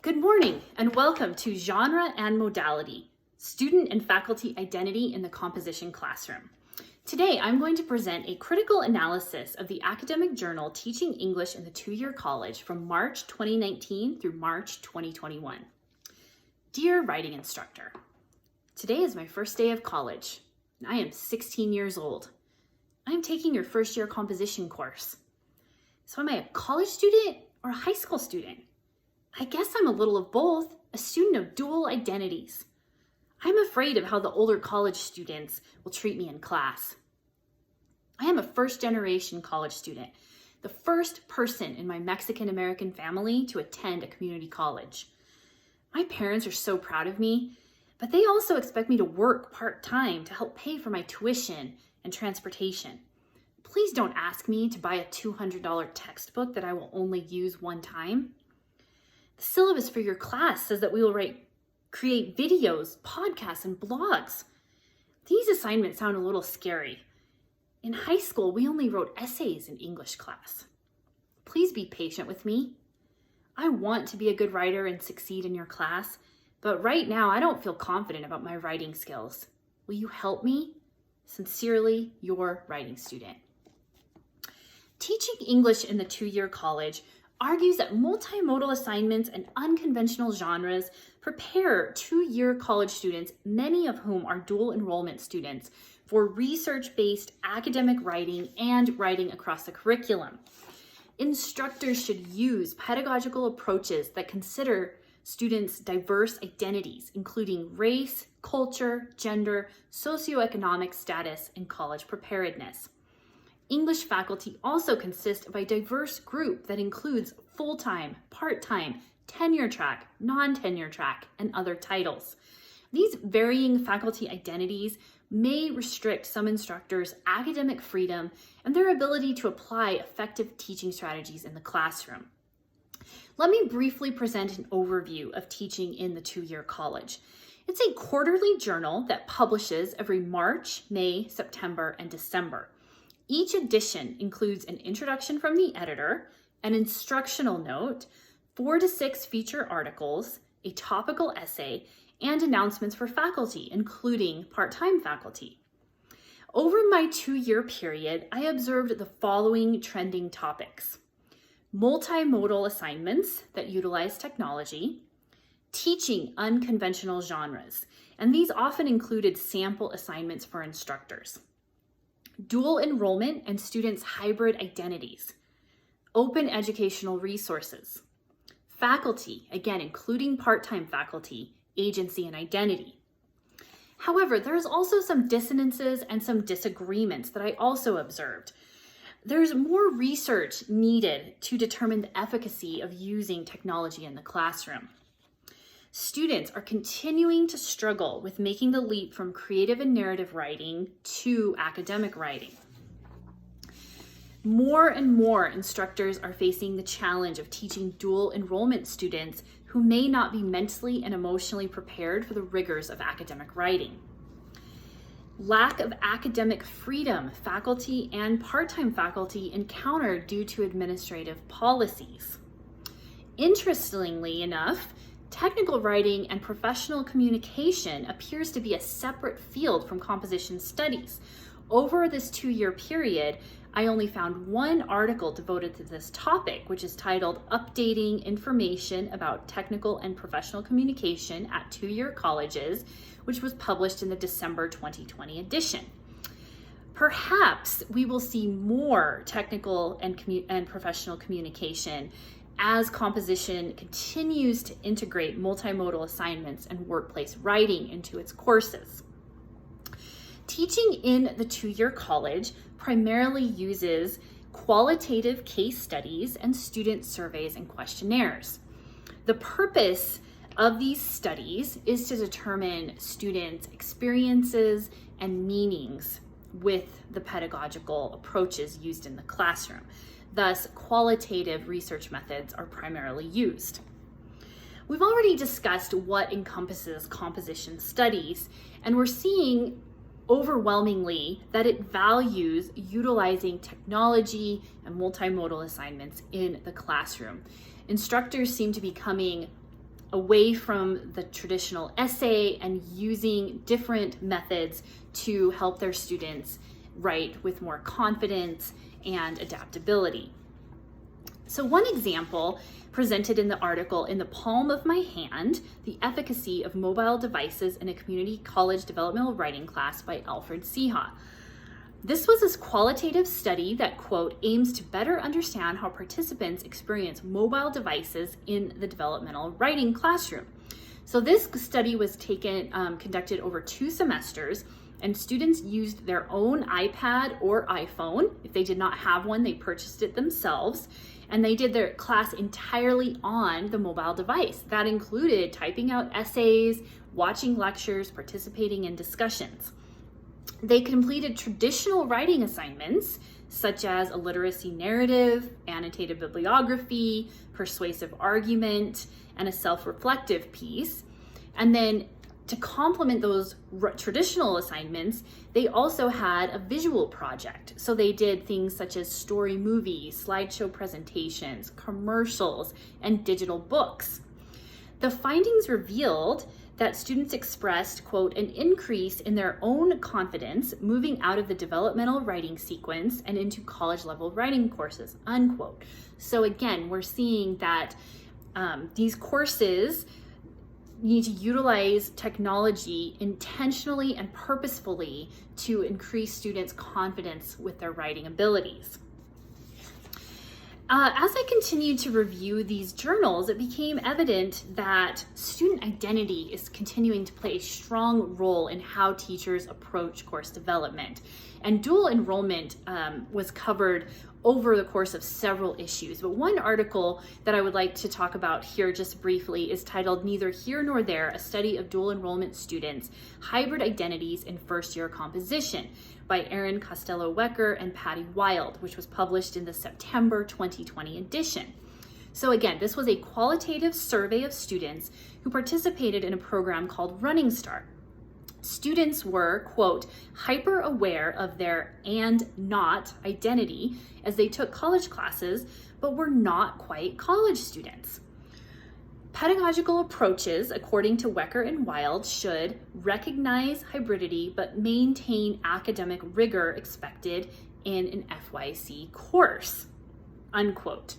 Good morning and welcome to Genre and Modality, Student and Faculty Identity in the Composition Classroom. Today, I'm going to present a critical analysis of the academic journal Teaching English in the Two-Year College from March 2019 through March 2021. Dear writing instructor, today is my first day of college, and I am 16 years old. I am taking your first year composition course. So am I a college student or a high school student? I guess I'm a little of both, a student of dual identities. I'm afraid of how the older college students will treat me in class. I am a first-generation college student, the first person in my Mexican-American family to attend a community college. My parents are so proud of me, but they also expect me to work part-time to help pay for my tuition and transportation. Please don't ask me to buy a $200 textbook that I will only use one time. The syllabus for your class says that we will create videos, podcasts, and blogs. These assignments sound a little scary. In high school, we only wrote essays in English class. Please be patient with me. I want to be a good writer and succeed in your class, but right now I don't feel confident about my writing skills. Will you help me? Sincerely, your writing student. Teaching English in the two-year college argues that multimodal assignments and unconventional genres prepare two-year college students, many of whom are dual enrollment students, for research-based academic writing and writing across the curriculum. Instructors should use pedagogical approaches that consider students' diverse identities, including race, culture, gender, socioeconomic status, and college preparedness. English faculty also consist of a diverse group that includes full-time, part-time, tenure track, non-tenure track, and other titles. These varying faculty identities may restrict some instructors' academic freedom and their ability to apply effective teaching strategies in the classroom. Let me briefly present an overview of teaching in the two-year college. It's a quarterly journal that publishes every March, May, September, and December. Each edition includes an introduction from the editor, an instructional note, 4 to 6 feature articles, a topical essay, and announcements for faculty, including part-time faculty. Over my 2-year period, I observed the following trending topics: multimodal assignments that utilize technology, teaching unconventional genres, and these often included sample assignments for instructors, dual enrollment and students' hybrid identities, open educational resources, faculty, again, including part-time faculty, agency and identity. However, there's also some dissonances and some disagreements that I also observed. There's more research needed to determine the efficacy of using technology in the classroom. Students are continuing to struggle with making the leap from creative and narrative writing to academic writing. More and more instructors are facing the challenge of teaching dual enrollment students who may not be mentally and emotionally prepared for the rigors of academic writing. Lack of academic freedom faculty and part-time faculty encounter due to administrative policies. Interestingly enough, technical writing and professional communication appears to be a separate field from composition studies. Over this 2-year period, I only found one article devoted to this topic, which is titled Updating Information About Technical and Professional Communication at Two-Year Colleges, which was published in the December 2020 edition. Perhaps we will see more technical and professional communication as composition continues to integrate multimodal assignments and workplace writing into its courses. Teaching in the two-year college primarily uses qualitative case studies and student surveys and questionnaires. The purpose of these studies is to determine students' experiences and meanings with the pedagogical approaches used in the classroom. Thus, qualitative research methods are primarily used. We've already discussed what encompasses composition studies, and we're seeing overwhelmingly that it values utilizing technology and multimodal assignments in the classroom. Instructors seem to be becoming away from the traditional essay and using different methods to help their students write with more confidence and adaptability. So one example presented in the article, "In the Palm of My Hand, The Efficacy of Mobile Devices in a Community College Developmental Writing Class" by Alfred Seha. This was a qualitative study that, quote, aims to better understand how participants experience mobile devices in the developmental writing classroom. So this study was conducted over 2 semesters, and students used their own iPad or iPhone. If they did not have one, they purchased it themselves, and they did their class entirely on the mobile device. That included typing out essays, watching lectures, participating in discussions. They completed traditional writing assignments, such as a literacy narrative, annotated bibliography, persuasive argument, and a self-reflective piece. And then to complement those traditional assignments, they also had a visual project. So they did things such as story movies, slideshow presentations, commercials, and digital books. The findings revealed that students expressed, quote, an increase in their own confidence moving out of the developmental writing sequence and into college level writing courses, unquote. So again, we're seeing that these courses need to utilize technology intentionally and purposefully to increase students' confidence with their writing abilities. As I continued to review these journals, it became evident that student identity is continuing to play a strong role in how teachers approach course development. And dual enrollment was covered over the course of several issues. But one article that I would like to talk about here just briefly is titled "Neither Here Nor There, A Study of Dual Enrollment Students, Hybrid Identities in First Year Composition" by Erin Costello-Wecker and Patty Wild, which was published in the September 2020 edition. So again, this was a qualitative survey of students who participated in a program called Running Start. Students were, quote, hyper aware of their and not identity as they took college classes, but were not quite college students. Pedagogical approaches, according to Wecker and Wild, should recognize hybridity but maintain academic rigor expected in an FYC course, unquote.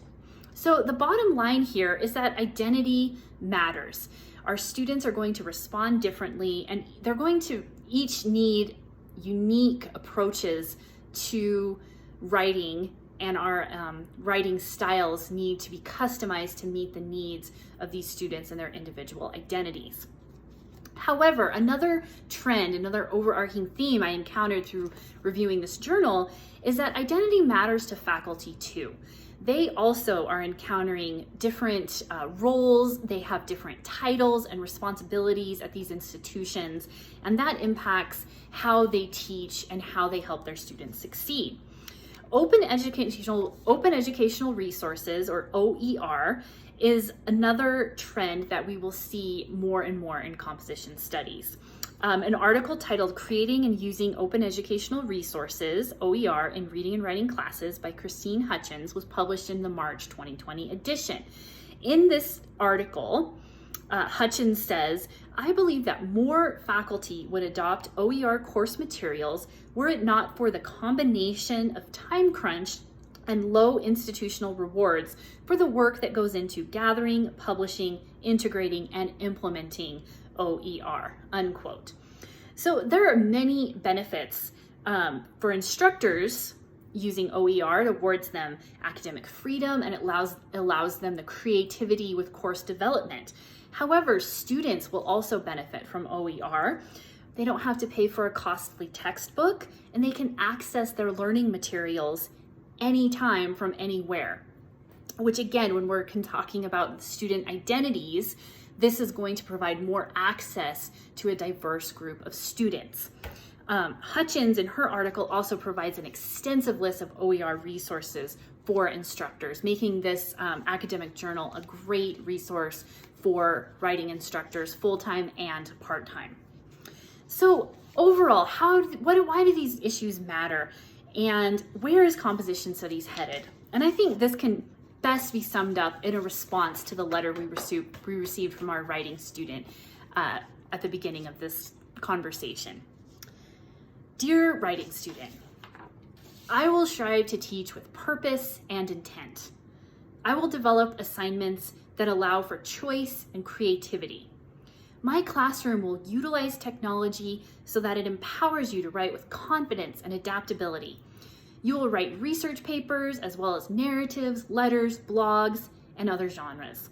So the bottom line here is that identity matters. Our students are going to respond differently, and they're going to each need unique approaches to writing, and our writing styles need to be customized to meet the needs of these students and their individual identities. However, another trend, another overarching theme I encountered through reviewing this journal is that identity matters to faculty too. They also are encountering different roles, they have different titles and responsibilities at these institutions, and that impacts how they teach and how they help their students succeed. Open educational resources, or OER, is another trend that we will see more and more in composition studies. An article titled "Creating and Using Open Educational Resources, OER, in Reading and Writing Classes" by Christine Hutchins was published in the March 2020 edition. In this article, Hutchins says, "I believe that more faculty would adopt OER course materials were it not for the combination of time crunch and low institutional rewards for the work that goes into gathering, publishing, integrating, and implementing OER," unquote. So there are many benefits for instructors using OER. It awards them academic freedom and it allows them the creativity with course development. However, students will also benefit from OER. They don't have to pay for a costly textbook, and they can access their learning materials anytime from anywhere, which again, when we're talking about student identities, this is going to provide more access to a diverse group of students. Hutchins, in her article, also provides an extensive list of OER resources for instructors, making this academic journal a great resource for writing instructors, full-time and part-time. So overall, why do these issues matter? And where is composition studies headed? And I think this can best be summed up in a response to the letter we received from our writing student at the beginning of this conversation. Dear writing student, I will strive to teach with purpose and intent. I will develop assignments that allow for choice and creativity. My classroom will utilize technology so that it empowers you to write with confidence and adaptability. You will write research papers as well as narratives, letters, blogs, and other genres.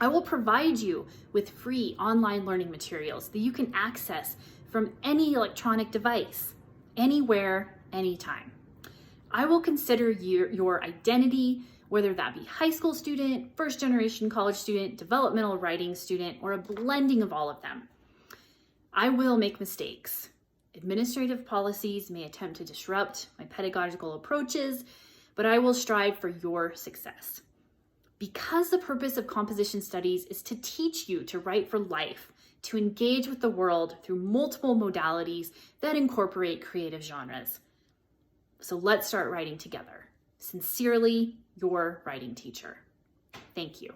I will provide you with free online learning materials that you can access from any electronic device, anywhere, anytime. I will consider your identity, whether that be high school student, first generation college student, developmental writing student, or a blending of all of them. I will make mistakes. Administrative policies may attempt to disrupt my pedagogical approaches, but I will strive for your success. Because the purpose of composition studies is to teach you to write for life, to engage with the world through multiple modalities that incorporate creative genres. So let's start writing together. Sincerely, your writing teacher. Thank you.